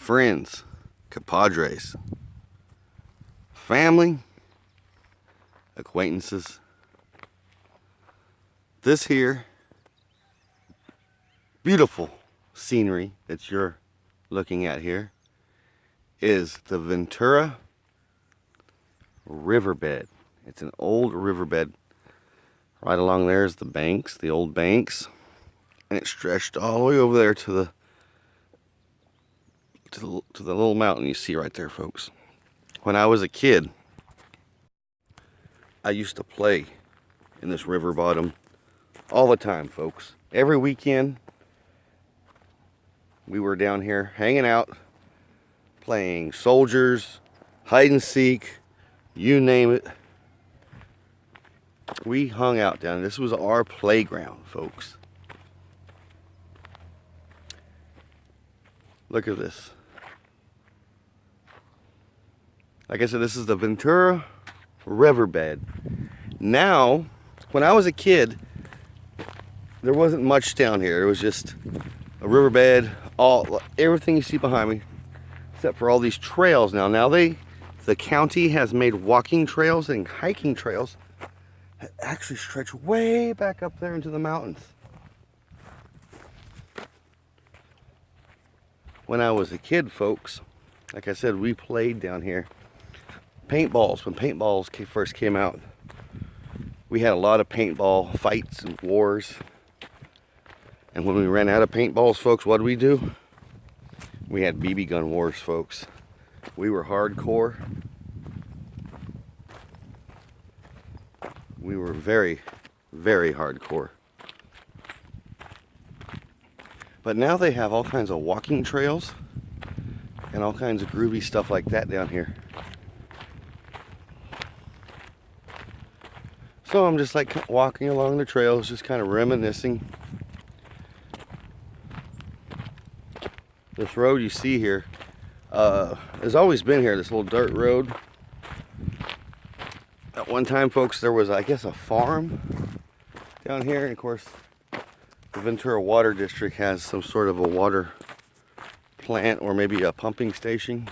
friends, compadres, family, acquaintances. This here beautiful scenery that you're looking at here is the Ventura riverbed. It's an old riverbed. Right along there is the banks, the old banks, and it stretched all the way over there to the little mountain you see right there, folks. When I was a kid, I used to play in this river bottom all the time, folks. Every weekend we were down here hanging out, playing soldiers, hide and seek, you name it. We hung out down. This was our playground, folks. Look at this. Like I said, this is the Ventura riverbed. Now, when I was a kid, there wasn't much down here. It was just a riverbed, everything you see behind me, except for all these trails now. Now the county has made walking trails and hiking trails that actually stretch way back up there into the mountains. When I was a kid, folks, like I said, we played down here. Paintballs, when paintballs first came out, we had a lot of paintball fights and wars. And when we ran out of paintballs, folks, what did we do? We had BB gun wars, folks. We were hardcore. We were very, very hardcore. But now they have all kinds of walking trails and all kinds of groovy stuff like that down here. So I'm just like walking along the trails, just kind of reminiscing. This road you see here has always been here, this little dirt road. At one time, folks, there was, I guess, a farm down here. And of course, the Ventura Water District has some sort of a water plant or maybe a pumping station.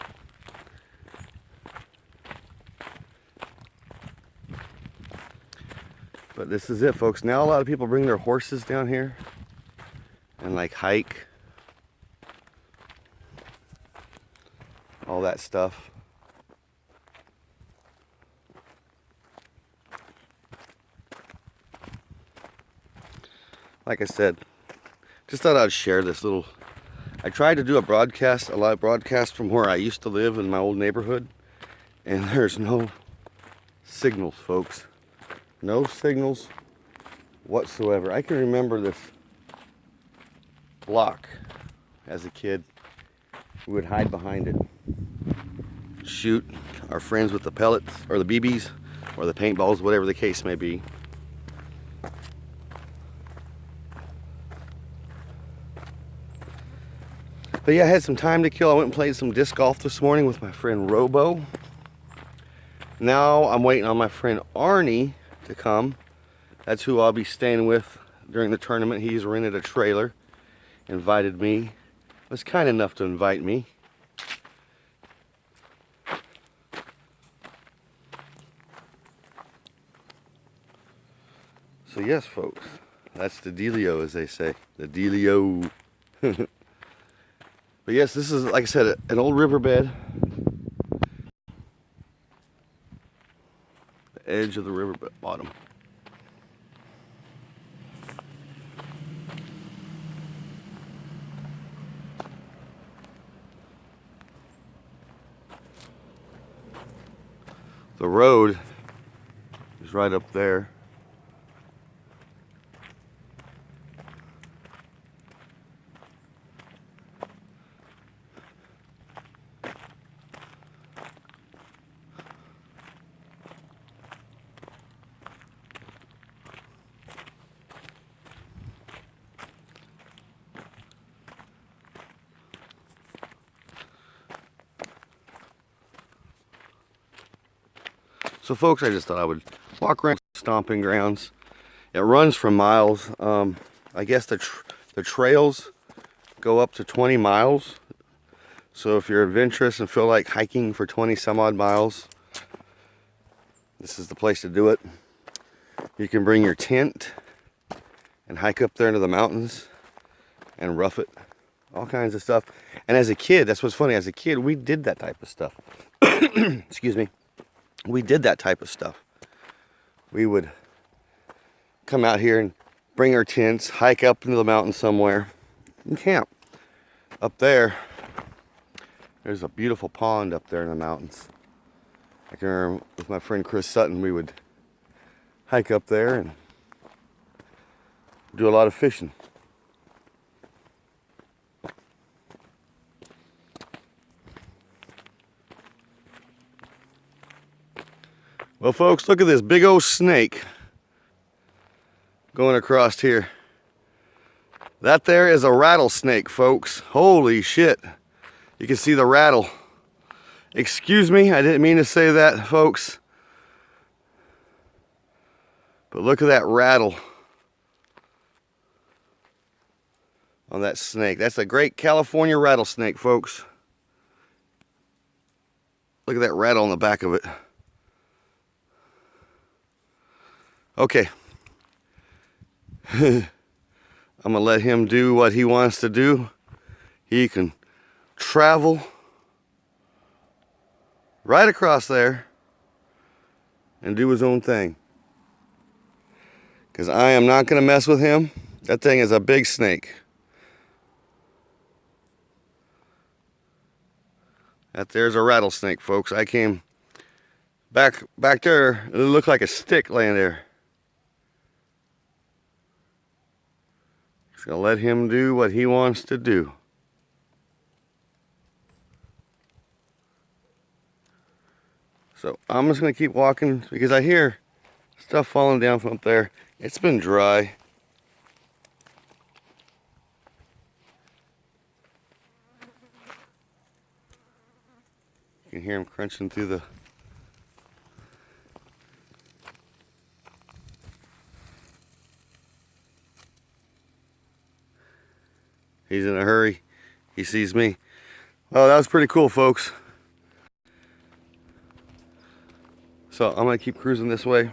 But this is it, folks. Now a lot of people bring their horses down here and like hike. All that stuff. Like I said, just thought I'd share this little. I tried to do a live broadcast from where I used to live in my old neighborhood, and there's no signals, folks. No signals whatsoever. I can remember this block as a kid. We would hide behind it, shoot our friends with the pellets or the BBs or the paintballs, whatever the case may be. But yeah, I had some time to kill. I went and played some disc golf this morning with my friend Robo. Now I'm waiting on my friend Arnie to come. That's who I'll be staying with during the tournament. He's rented a trailer, invited me. Was kind enough to invite me. So yes, folks, that's the dealio, as they say. The dealio. But yes, this is, like I said, an old riverbed. The edge of the river bottom. The road is right up there. So folks, I just thought I would walk around stomping grounds. It runs for miles. I guess the trails go up to 20 miles. So if you're adventurous and feel like hiking for 20 some odd miles, this is the place to do it. You can bring your tent and hike up there into the mountains and rough it. All kinds of stuff. And as a kid, that's what's funny, as a kid, we did that type of stuff. Excuse me. We did that type of stuff. We would come out here and bring our tents, hike up into the mountain somewhere, and camp. Up there, there's a beautiful pond up there in the mountains. I can remember with my friend Chris Sutton, we would hike up there and do a lot of fishing. Well, folks, look at this big old snake going across here. That there is a rattlesnake, folks. Holy shit. You can see the rattle. Excuse me, I didn't mean to say that, folks. But look at that rattle on that snake. That's a great California rattlesnake, folks. Look at that rattle on the back of it. Okay. I'm gonna let him do what he wants to do. He can travel right across there and do his own thing. Because I am not gonna mess with him. That thing is a big snake. That there's a rattlesnake, folks. I came back there, it looked like a stick laying there. Just gonna let him do what he wants to do. So I'm just gonna keep walking because I hear stuff falling down from up there. It's been dry. You can hear him crunching through the... He's in a hurry. He sees me. Oh, that was pretty cool, folks. So I'm gonna keep cruising this way.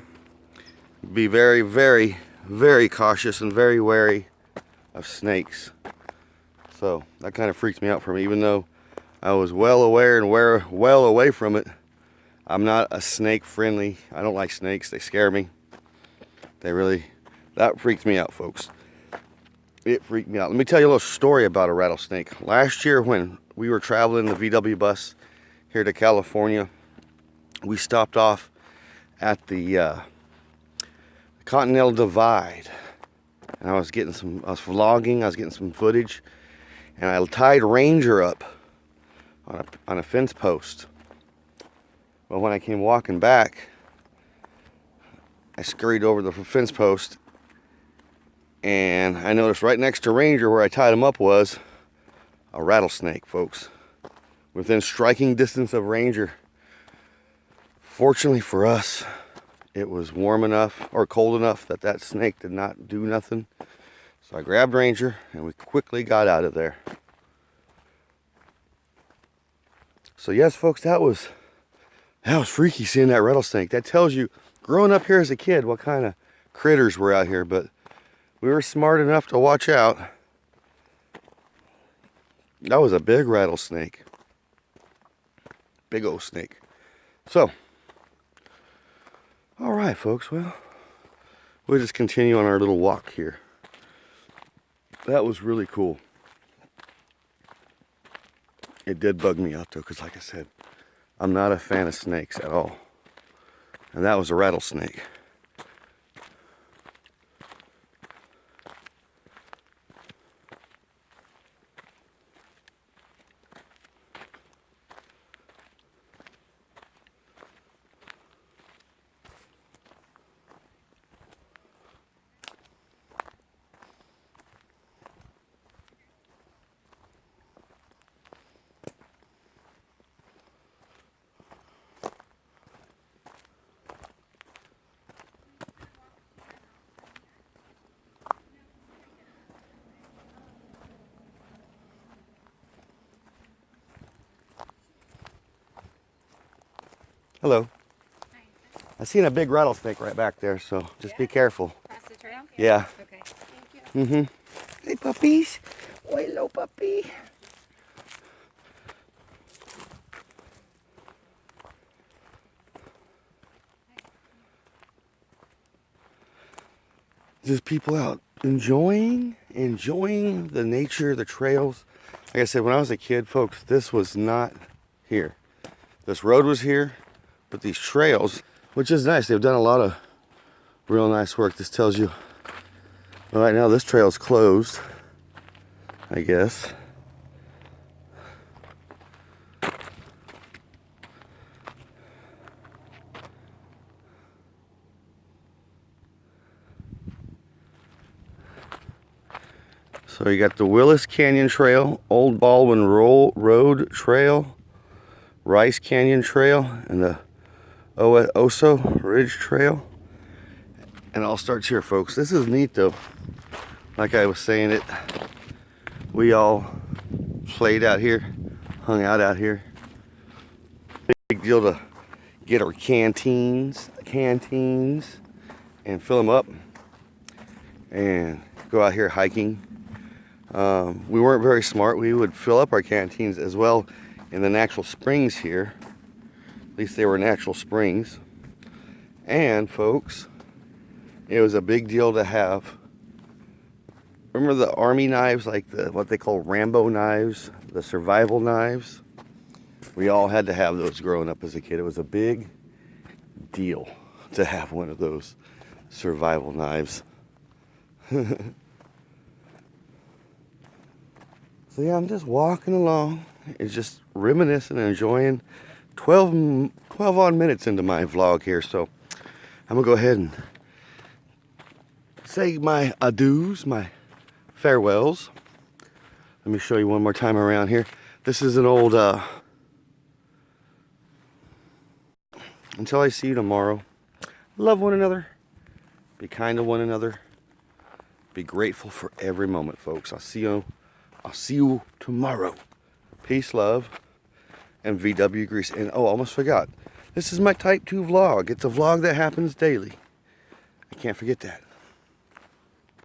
Be very, very, very cautious and very wary of snakes. So that kind of freaks me out for me, even though I was well aware and well away from it. I'm not a snake friendly. I don't like snakes. They scare me. That freaks me out, folks. It freaked me out. Let me tell you a little story about a rattlesnake. Last year when we were traveling the VW bus here to California, we stopped off at the Continental Divide. And I was vlogging, I was getting some footage, and I tied Ranger up on a fence post. Well, when I came walking back, I scurried over the fence post, and I noticed right next to Ranger where I tied him up was a rattlesnake, folks. Within striking distance of Ranger. Fortunately for us, it was warm enough or cold enough that that snake did not do nothing. So I grabbed Ranger and we quickly got out of there. So yes, folks, that was freaky seeing that rattlesnake. That tells you, growing up here as a kid, what kind of critters were out here. But we were smart enough to watch out. That was a big rattlesnake. Big old snake. So, all right, folks. Well, we'll just continue on our little walk here. That was really cool. It did bug me out though, because like I said, I'm not a fan of snakes at all. And that was a rattlesnake. Hello. Hi. I seen a big rattlesnake right back there, so just be careful. Across the trail? Yeah. Okay. Thank you. Hey, puppies. Oh, hello, puppy. Just people out enjoying the nature, the trails. Like I said, when I was a kid, folks, this was not here. This road was here, but these trails, which is nice. They've done a lot of real nice work. This tells you, well, right now this trail's closed, I guess. So you got the Willis Canyon Trail, Old Baldwin Road Trail, Rice Canyon Trail, and the Oso Ridge Trail. And it all starts here, folks. This is neat, though. Like I was saying, we all played out here, hung out here. Big deal to get our canteens, and fill them up, and go out here hiking. We weren't very smart. We would fill up our canteens as well in the natural springs here. At least they were natural springs. And folks, it was a big deal to have, remember the army knives, like what they call Rambo knives, the survival knives? We all had to have those growing up as a kid. It was a big deal to have one of those survival knives. So yeah, I'm just walking along. It's just reminiscing and enjoying 12 odd minutes into my vlog here. So I'm gonna go ahead and say my adieus, my farewells. Let me show you one more time around here. This is an old, until I see you tomorrow, love one another, be kind to one another, be grateful for every moment, folks. I'll see you tomorrow. Peace, love, and VW grease. And oh, almost forgot. This is my Type 2 vlog. It's a vlog that happens daily. I can't forget that.